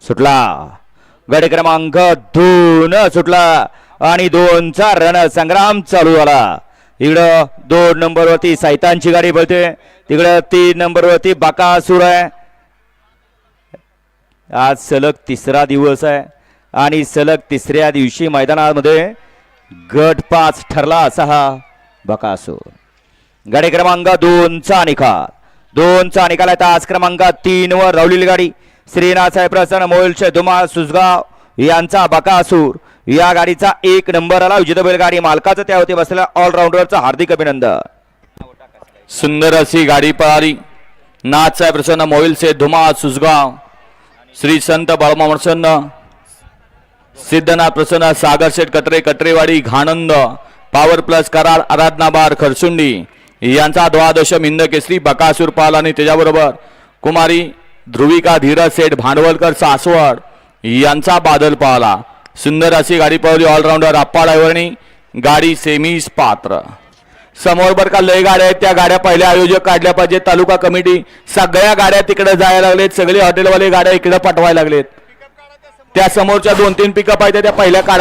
सुटला गट क्रमांक 2 सुटला आणि 2चा रणसंग्राम चालू झाला। इकडं 2 नंबरवरती सैतानची गाडी पळते, तिकडं 3 नंबरवरती बकासूर आहे। आज सलग 3रा दिवस आहे आणि सलग 3ऱ्या दिवशी मैदानामध्ये गट 5 ठरला असा हा बकासूर। गाडी क्रमांक 2चा निकाल, 2चा निकाल आहे। तास क्रमांक 3 वर रावलेली गाडी श्रीनाथ साहेब प्रसन्न मोलचे धुमाळ सुसगाव यांचा बकासूर या गाडीचा 1 नंबर आला। विजेता बैलगाडी मालकाचं त्यावरती बसलेला ऑलराऊंडरचं हार्दिक अभिनंदन। सुंदर अशी गाडी पळाली। नाथ साहेब प्रसन्न मोहिलचे धुमाळ सुसगाव, श्री संत बाळमा प्रसन्न सिद्धनाथ प्रसन्न सागर शेठ कटरे कटरेवाडी घाणंद पॉवर प्लस कराड आराधनाबार खरसुंडी यांचा द्वादश हिंद केसरी बकासूर पाल आणि त्याच्याबरोबर कुमारी ध्रुविका धीरज सेठ भांडवलकर सासवड यांचा बादल पाहला। सुंदर अशी गाडी पळवली ऑलराऊंडर अप्पा ड्रायव्हरनी। गाडी सेमीस पात्र। समोर बर का लय गाड्या आहेत, त्या गाड्या पहिल्या आयोजक काढल्या पाहिजे। तालुका कमिटी सगळ्या गाड्या तिकडे जायला लागलेत, सगळे हॉटेलवाले गाड्या इकडे पाठवायला लागलेत। त्या समोरच्या 2-3 पिकअप आहेत त्या पहिल्या काढा।